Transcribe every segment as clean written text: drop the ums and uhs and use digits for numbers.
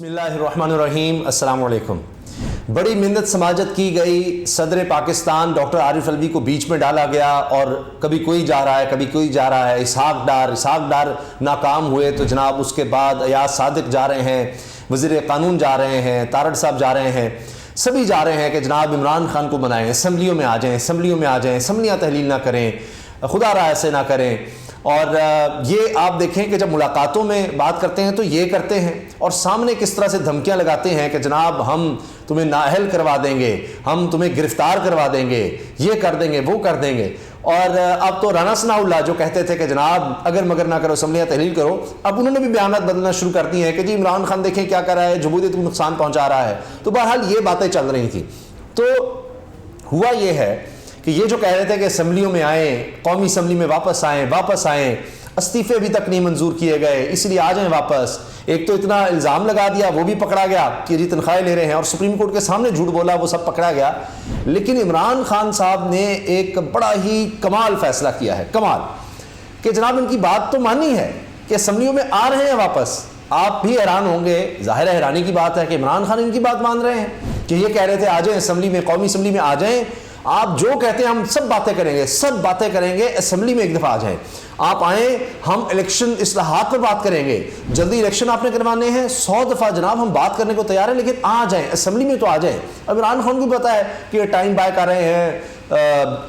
بسم اللہ الرحمن الرحیم. السلام علیکم. بڑی منت سماجت کی گئی. صدر پاکستان ڈاکٹر عارف الوی کو بیچ میں ڈالا گیا اور کبھی کوئی جا رہا ہے کبھی کوئی جا رہا ہے. اسحاق ڈار ناکام ہوئے تو جناب اس کے بعد ایاز صادق جا رہے ہیں, وزیر قانون جا رہے ہیں, تارڑ صاحب جا رہے ہیں, سبھی جا رہے ہیں کہ جناب عمران خان کو بنائیں, اسمبلیوں میں آ جائیں, اسمبلیاں تحلیل نہ کریں, خدا را ایسے نہ کریں. اور یہ آپ دیکھیں کہ جب ملاقاتوں میں بات کرتے ہیں تو یہ کرتے ہیں اور سامنے کس طرح سے دھمکیاں لگاتے ہیں کہ جناب ہم تمہیں نااہل کروا دیں گے, ہم تمہیں گرفتار کروا دیں گے, یہ کر دیں گے, وہ کر دیں گے. اور اب تو رانا ثناء اللہ جو کہتے تھے کہ جناب اگر مگر نہ کرو اسمبلیاں تحلیل کرو, اب انہوں نے بھی بیانات بدلنا شروع کر دی ہیں کہ جی عمران خان دیکھیں کیا کر رہا ہے, جمہوریت کو نقصان پہنچا رہا ہے. تو بہرحال یہ باتیں چل رہی تھیں. تو ہوا یہ ہے کہ یہ جو کہہ رہے تھے کہ اسمبلیوں میں آئیں, قومی اسمبلی میں واپس آئیں, استعفے ابھی تک نہیں منظور کیے گئے اس لیے آ جائیں واپس. ایک تو اتنا الزام لگا دیا, وہ بھی پکڑا گیا کہ جی تنخواہیں لے رہے ہیں, اور سپریم کورٹ کے سامنے جھوٹ بولا, وہ سب پکڑا گیا. لیکن عمران خان صاحب نے ایک بڑا ہی کمال فیصلہ کیا ہے, کمال, کہ جناب ان کی بات تو مانی ہے کہ اسمبلیوں میں آ رہے ہیں واپس. آپ بھی حیران ہوں گے, ظاہر ہے حیرانی کی بات ہے کہ عمران خان ان کی بات مان رہے ہیں کہ یہ کہہ رہے تھے آ جائیں اسمبلی میں, قومی اسمبلی میں آ جائیں, آپ جو کہتے ہیں ہم سب باتیں کریں گے, اسمبلی میں ایک دفعہ آ جائیں, آپ آئیں, ہم الیکشن اصلاحات پر بات کریں گے, جلدی الیکشن آپ نے کروانے ہیں, 100 دفعہ جناب ہم بات کرنے کو تیار ہیں, لیکن آ جائیں اسمبلی میں تو آ جائیں. اب عمران خان کو پتا ہے کہ یہ ٹائم بائی کر رہے ہیں,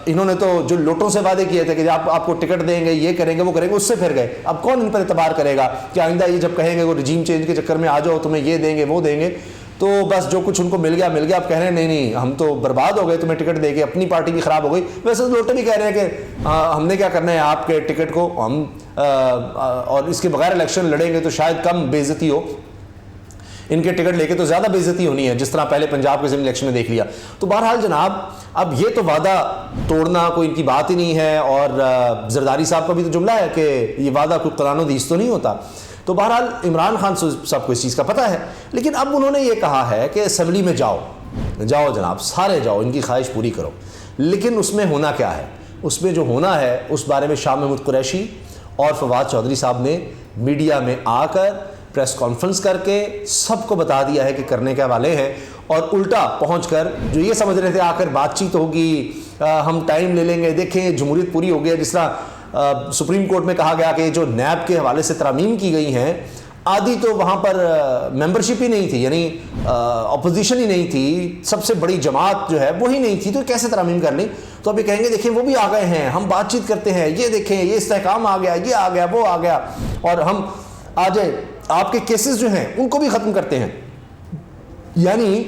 انہوں نے تو جو لوٹوں سے وعدے کیے تھے کہ آپ کو ٹکٹ دیں گے, یہ کریں گے, وہ کریں گے, اس سے پھر گئے. اب کون ان پر اعتبار کرے گا کہ آئندہ یہ جب کہیں گے وہ رجیم چینج کے چکر میں آ جاؤ, تمہیں یہ دیں گے, وہ دیں گے, تو بس جو کچھ ان کو مل گیا. اب کہہ رہے ہیں نہیں ہم تو برباد ہو گئے تمہیں ٹکٹ دے کے, اپنی پارٹی بھی خراب ہو گئی. ویسے لوٹے بھی کہہ رہے ہیں کہ ہم نے کیا کرنا ہے آپ کے ٹکٹ کو, ہم اور اس کے بغیر الیکشن لڑیں گے تو شاید کم بے عزتی ہو, ان کے ٹکٹ لے کے تو زیادہ بے عزتی ہونی ہے, جس طرح پہلے پنجاب کے ضمن الیکشن میں دیکھ لیا. تو بہرحال جناب اب یہ تو وعدہ توڑنا کوئی ان کی بات ہی نہیں ہے, اور زرداری صاحب کا بھی تو جملہ ہے کہ یہ وعدہ کوئی قرآن و حدیث تو نہیں ہوتا. تو بہرحال عمران خان صاحب کو اس چیز کا پتہ ہے. لیکن اب انہوں نے یہ کہا ہے کہ اسمبلی میں جاؤ جناب, سارے جاؤ, ان کی خواہش پوری کرو. لیکن اس میں ہونا کیا ہے, اس میں جو ہونا ہے اس بارے میں شاہ محمود قریشی اور فواد چودھری صاحب نے میڈیا میں آ کر پریس کانفرنس کر کے سب کو بتا دیا ہے کہ کرنے کے والے ہیں, اور الٹا پہنچ کر جو یہ سمجھ رہے تھے آ کر بات چیت ہوگی, ہم ٹائم لے لیں گے, دیکھیں جمہوریت پوری ہو گئی. جس طرح سپریم کورٹ میں کہا گیا کہ جو نیب کے حوالے سے ترامیم کی گئی ہیں, آدھی تو وہاں پر ممبرشپ ہی نہیں تھی, یعنی اپوزیشن ہی نہیں تھی, سب سے بڑی جماعت جو ہے وہی نہیں تھی, تو کیسے ترامیم کر لیں. تو ابھی کہیں گے دیکھیں وہ بھی آ گئے ہیں, ہم بات چیت کرتے ہیں, یہ دیکھیں یہ استحکام آ گیا, یہ آ گیا, وہ آ گیا, اور ہم آ جائیں آپ کے کیسز جو ہیں ان کو بھی ختم کرتے ہیں. یعنی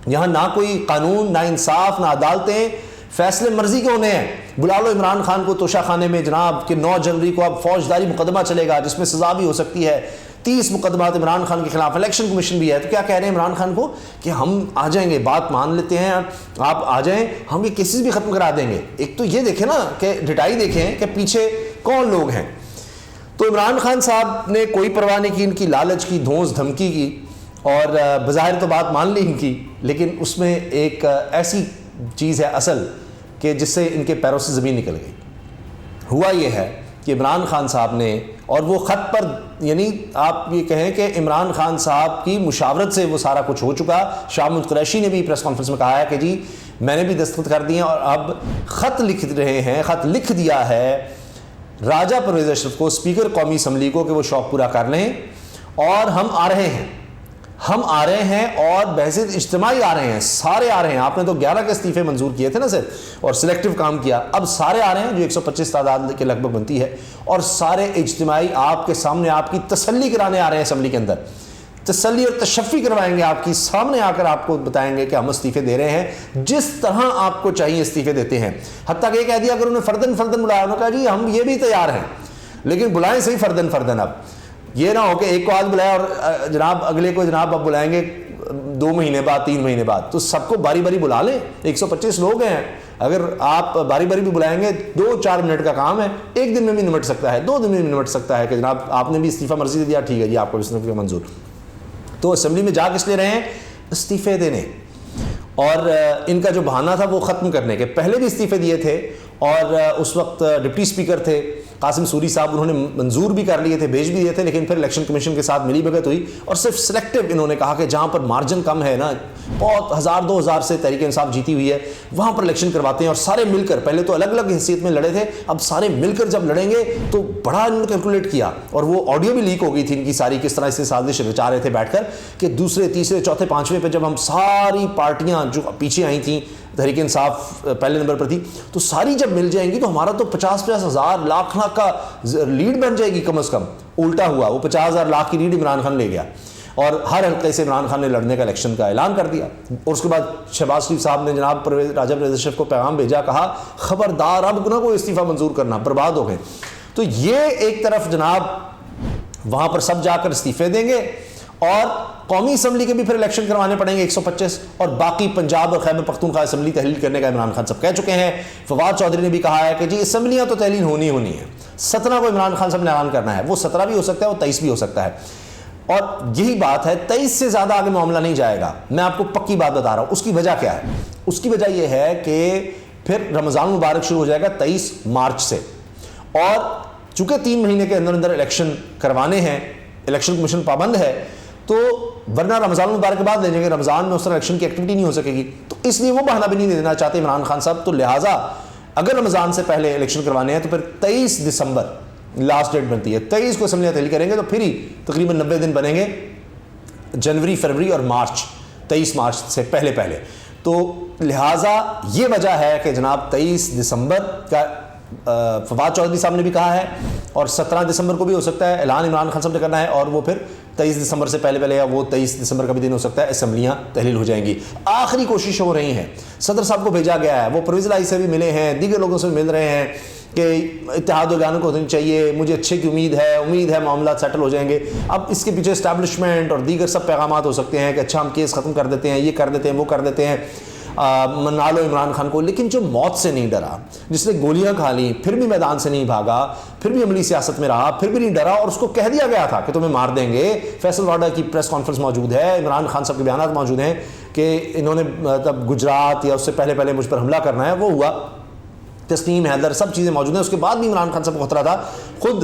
یہاں نہ کوئی قانون, نہ انصاف, نہ عدالتیں, فیصلے مرضی کے ہونے ہیں. بلا لو عمران خان کو توشہ خانے میں جناب کہ 9 جنوری کو اب فوجداری مقدمہ چلے گا جس میں سزا بھی ہو سکتی ہے, 30 مقدمات عمران خان کے خلاف, الیکشن کمیشن بھی ہے. تو کیا کہہ رہے ہیں عمران خان کو کہ ہم آ جائیں گے, بات مان لیتے ہیں, آپ آ جائیں, ہم یہ کیسز بھی ختم کرا دیں گے. ایک تو یہ دیکھیں نا کہ ڈٹائی دیکھیں کہ پیچھے کون لوگ ہیں. تو عمران خان صاحب نے کوئی پرواہ نہیں کی ان کی لالچ کی, دھونس دھمکی کی, اور بظاہر تو بات مان لی ان کی, لیکن اس میں ایک ایسی چیز ہے اصل کہ جس سے ان کے پیروں سے زمین نکل گئی. ہوا یہ ہے کہ عمران خان صاحب نے, اور وہ خط پر, یعنی آپ یہ کہیں کہ عمران خان صاحب کی مشاورت سے وہ سارا کچھ ہو چکا. شاہ محمود قریشی نے بھی پریس کانفرنس میں کہا ہے کہ جی میں نے بھی دستخط کر دیے, اور اب خط لکھ رہے ہیں, خط لکھ دیا ہے راجہ پرویز اشرف کو, اسپیکر قومی اسمبلی کو, کہ وہ شوق پورا کر لیں, اور ہم آ رہے ہیں, اور بحثیت اجتماعی آ رہے ہیں, سارے آ رہے ہیں. آپ نے تو 11 کے استعفے منظور کیے تھے نا صرف, اور سلیکٹو کام کیا. اب سارے آ رہے ہیں جو 125 تعداد کے لگ بھگ بنتی ہے, اور سارے اجتماعی آپ کے سامنے آپ کی تسلی کرانے آ رہے ہیں اسمبلی کے اندر, تسلی اور تشفی کروائیں گے آپ کی, سامنے آ کر آپ کو بتائیں گے کہ ہم استعفے دے رہے ہیں جس طرح آپ کو چاہیے استعفے دیتے ہیں. حتیٰ کہ یہ کہہ دیا اگر انہوں نے فردن بلایا, انہوں نے کہا جی ہم یہ بھی تیار ہیں, لیکن بلائیں صحیح فردن. اب یہ نہ ہو کہ ایک کو آج بلایا اور جناب اگلے کو جناب اب بلائیں گے 2 مہینے بعد, 3 مہینے بعد. تو سب کو باری باری بلا لیں, 125 لوگ ہیں, اگر آپ باری باری بھی بلائیں گے 2-4 منٹ کا کام ہے, 1 دن میں بھی نمٹ سکتا ہے, 2 دن میں بھی نمٹ سکتا ہے کہ جناب آپ نے بھی استعفیٰ مرضی دے دیا, ٹھیک ہے جی آپ کو استعفیٰ منظور. تو اسمبلی میں جا کس لیے رہے ہیں, استعفے دینے, اور ان کا جو بہانہ تھا وہ ختم کرنے کے. پہلے بھی استعفے دیے تھے, اور اس وقت ڈپٹی اسپیکر تھے قاسم سوری صاحب انہوں نے منظور بھی کر لیے تھے, بھیج بھی دیے تھے, لیکن پھر الیکشن کمیشن کے ساتھ ملی بھگت ہوئی اور صرف سلیکٹو انہوں نے کہا کہ جہاں پر مارجن کم ہے نا, بہت 1000-2000 سے تحریک انصاف جیتی ہوئی ہے, وہاں پر الیکشن کرواتے ہیں. اور سارے مل کر, پہلے تو الگ الگ حیثیت میں لڑے تھے, اب سارے مل کر جب لڑیں گے تو بڑا انہوں نے کیلکولیٹ کیا, اور وہ آڈیو بھی لیک ہو گئی تھی ان کی ساری, کس طرح اس سے سازش رچا رہے تھے بیٹھ کر کہ دوسرے تیسرے چوتھے پانچویں پہ جب ہم ساری پارٹیاں جو پیچھے آئی تھیں, تحریک انصاف پہلے نمبر پر تھی, تو ساری جب مل جائیں گی تو ہمارا تو 50-50 ہزار لاکھ کا لیڈ بن جائے گی کم از کم. الٹا ہوا, وہ 50,000 لاکھ کی لیڈ عمران خان لے گیا اور ہر حلقے سے عمران خان نے لڑنے کا الیکشن کا اعلان کر دیا. اور اس کے بعد شہباز شریف صاحب نے جناب راجہ پرویز اشرف کو پیغام بھیجا, کہا خبردار اب نہ کوئی استعفیٰ منظور کرنا, برباد ہو گئے. تو یہ ایک طرف جناب وہاں پر سب جا کر استعفے دیں گے, اور قومی اسمبلی کے بھی پھر الیکشن کروانے پڑیں گے 125, اور باقی پنجاب اور خیبر پختونخوا اسمبلی تحلیل کرنے کا عمران خان صاحب کہہ چکے ہیں. فواد چودھری نے بھی کہا ہے کہ جی اسمبلیاں تو تحلیل ہونی ہے, 17 کو عمران خان صاحب نے اعلان کرنا ہے, وہ 17 بھی ہو سکتا ہے, وہ 23 بھی ہو سکتا ہے. اور یہی بات ہے, 23 سے زیادہ آگے معاملہ نہیں جائے گا. میں آپ کو پکی بات بتا رہا ہوں. اس کی وجہ کیا ہے؟ اس کی وجہ یہ ہے کہ پھر رمضان المبارک شروع ہو جائے گا 23 مارچ سے, اور چونکہ 3 مہینے کے اندر کروانے کروانے ہیں, الیکشن کمیشن پابند ہے, تو ورنہ رمضان المبارک کے بعد لے جائیں گے, رمضان میں اس طرح الیکشن کی ایکٹیویٹی نہیں ہو سکے گی. تو اس لیے وہ بہانہ بھی نہیں دینا چاہتے عمران خان صاحب. تو لہٰذا اگر رمضان سے پہلے الیکشن کروانے ہیں تو پھر 23 دسمبر لاسٹ ڈیٹ بنتی ہے, 23 کو اسمبلیاں تحلیل کریں گے, تو پھر ہی تقریباً 90 دن بنیں گے, جنوری, فروری اور مارچ, 23 مارچ سے پہلے. تو لہٰذا یہ وجہ ہے کہ جناب 23 دسمبر کا فواد چودھری صاحب نے بھی کہا ہے, اور 17 دسمبر کو بھی ہو سکتا ہے اعلان عمران خان صاحب نے کرنا ہے, اور وہ پھر 23 دسمبر سے پہلے یا وہ 23 دسمبر کا بھی دن ہو سکتا ہے, اسمبلیاں تحلیل ہو جائیں گی. آخری کوشش ہو رہی ہیں, صدر صاحب کو بھیجا گیا ہے, وہ پرویز الہی سے بھی ملے ہیں, دیگر لوگوں سے مل رہے ہیں کہ اتحاد و کو ہونی چاہیے, مجھے اچھے کی امید ہے معاملات سیٹل ہو جائیں گے. اب اس کے پیچھے اسٹیبلشمنٹ اور دیگر سب پیغامات ہو سکتے ہیں کہ اچھا ہم کیس ختم کر دیتے ہیں, یہ کر دیتے ہیں, وہ کر دیتے ہیں, منا لو عمران خان کو. لیکن جو موت سے نہیں ڈرا, جس نے گولیاں کھا لیں, پھر بھی میدان سے نہیں بھاگا, پھر بھی عملی سیاست میں رہا, پھر بھی نہیں ڈرا, اور اس کو کہہ دیا گیا تھا کہ تمہیں مار دیں گے. فیصل واڈا کی پریس کانفرنس موجود ہے, عمران خان صاحب کے بیانات موجود ہیں کہ انہوں نے تب گجرات یا اس سے پہلے مجھ پر حملہ کرنا ہے, وہ ہوا. تسنیم حیدر, سب چیزیں موجود ہیں. اس کے بعد بھی عمران خان صاحب کو خطرہ تھا. خود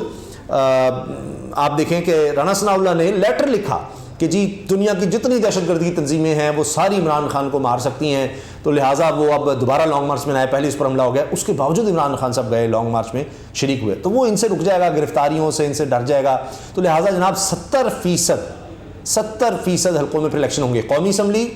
آپ دیکھیں کہ رانا ثناء اللہ نے لیٹر لکھا کہ جی دنیا کی جتنی دہشت گردی تنظیمیں ہیں وہ ساری عمران خان کو مار سکتی ہیں, تو لہٰذا وہ اب دوبارہ لانگ مارچ میں آئے. پہلے اس پر حملہ ہو گیا, اس کے باوجود عمران خان صاحب گئے, لانگ مارچ میں شریک ہوئے, تو وہ ان سے رک جائے گا, گرفتاریوں سے ان سے ڈر جائے گا. تو لہٰذا جناب 70% حلقوں میں پھر الیکشن ہوں گے. قومی اسمبلی,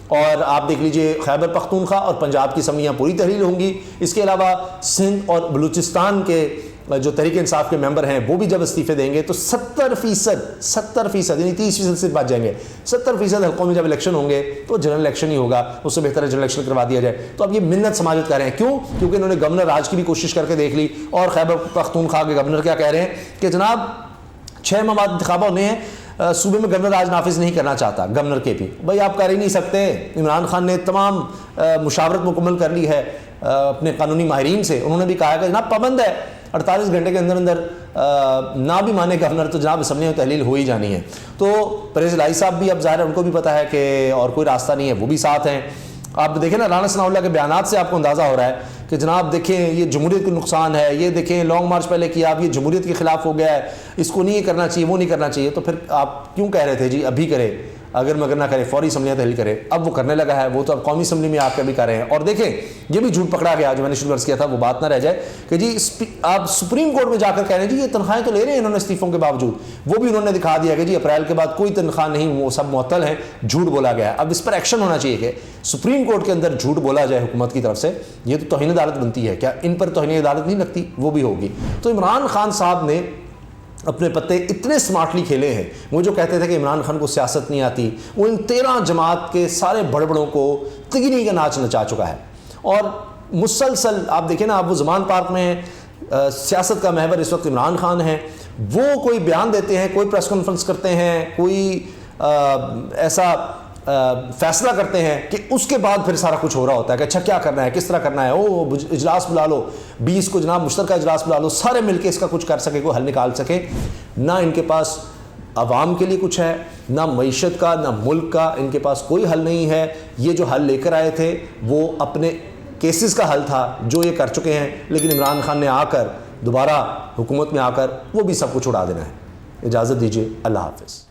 اور آپ دیکھ لیجئے خیبر پختونخوا اور پنجاب کی اسمبلیاں پوری تحلیل ہوں گی. اس کے علاوہ سندھ اور بلوچستان کے جو تحریک انصاف کے ممبر ہیں وہ بھی جب استعفے دیں گے تو 70% یعنی 30% سے بچ جائیں گے. 70% حلقوں میں جب الیکشن ہوں گے تو جنرل الیکشن ہی ہوگا, اس سے بہتر ہے جنرل الیکشن کروا دیا جائے. تو اب یہ منت سماجت کر رہے ہیں, کیوں؟ کیونکہ انہوں نے گورنر راج کی بھی کوشش کر کے دیکھ لی, اور خیبر پختونخوا کے گورنر کیا کہہ رہے ہیں کہ جناب 6 ماہ بعد انتخاب ہونے ہیں, صوبے میں گورنر راج نافذ نہیں کرنا چاہتا گورنر کے بھی. بھائی آپ کر ہی نہیں سکتے, عمران خان نے تمام مشاورت مکمل کر لی ہے اپنے قانونی ماہرین سے. انہوں نے بھی کہا کہ جناب پابند ہے 48 گھنٹے کے اندر نہ بھی مانے گورنر تو جناب اسمبلیوں میں تحلیل ہو ہی جانی ہے. تو پرویز الہی صاحب بھی اب ظاہر ہے ان کو بھی پتا ہے کہ اور کوئی راستہ نہیں ہے, وہ بھی ساتھ ہیں. آپ دیکھیں نا رانا ثناء اللہ کے بیانات سے آپ کو اندازہ ہو رہا ہے کہ جناب دیکھیں یہ جمہوریت کو نقصان ہے, یہ دیکھیں لانگ مارچ پہلے کیا, اب یہ جمہوریت کے خلاف ہو گیا ہے, اس کو نہیں کرنا چاہیے, وہ نہیں کرنا چاہیے. تو پھر آپ کیوں کہہ رہے تھے جی ابھی کرے, اگر مگر نہ کرے فوری اسمبلیاں تحلیل کرے؟ اب وہ کرنے لگا ہے, وہ تو اب قومی اسمبلی میں آ کر بھی کر رہے ہیں. اور دیکھیں یہ بھی جھوٹ پکڑا گیا جو میں نے شروع کیا تھا, وہ بات نہ رہ جائے کہ جی آپ سپریم کورٹ میں جا کر کہہ رہے ہیں جی یہ تنخواہیں تو لے رہے ہیں انہوں نے استعفوں کے باوجود, وہ بھی انہوں نے دکھا دیا کہ جی اپریل کے بعد کوئی تنخواہ نہیں, وہ سب معطل ہیں, جھوٹ بولا گیا ہے. اب اس پر ایکشن ہونا چاہیے کہ سپریم کورٹ کے اندر جھوٹ بولا جائے حکومت کی طرف سے. یہ تو توہین عدالت بنتی ہے, کیا ان پر توہین عدالت نہیں لگتی؟ وہ بھی ہوگی. تو عمران خان صاحب نے اپنے پتے اتنے سمارٹلی کھیلے ہیں. وہ جو کہتے تھے کہ عمران خان کو سیاست نہیں آتی, وہ ان 13 جماعت کے سارے بڑے بڑوں کو تگنی کا ناچ نچا چکا ہے. اور مسلسل آپ دیکھیں نا, آپ وہ زمان پارک میں سیاست کا محور اس وقت عمران خان ہیں. وہ کوئی بیان دیتے ہیں, کوئی پریس کانفرنس کرتے ہیں, کوئی ایسا فیصلہ کرتے ہیں کہ اس کے بعد پھر سارا کچھ ہو رہا ہوتا ہے کہ اچھا کیا کرنا ہے, کس طرح کرنا ہے, او اجلاس بلا لو 20 کو جناب مشترکہ اجلاس بلا لو, سارے مل کے اس کا کچھ کر سکے, کوئی حل نکال سکے. نہ ان کے پاس عوام کے لیے کچھ ہے, نہ معیشت کا, نہ ملک کا, ان کے پاس کوئی حل نہیں ہے. یہ جو حل لے کر آئے تھے وہ اپنے کیسز کا حل تھا جو یہ کر چکے ہیں, لیکن عمران خان نے آ کر دوبارہ حکومت میں آ کر وہ بھی سب کچھ اڑا دینا ہے. اجازت دیجیے, اللہ حافظ.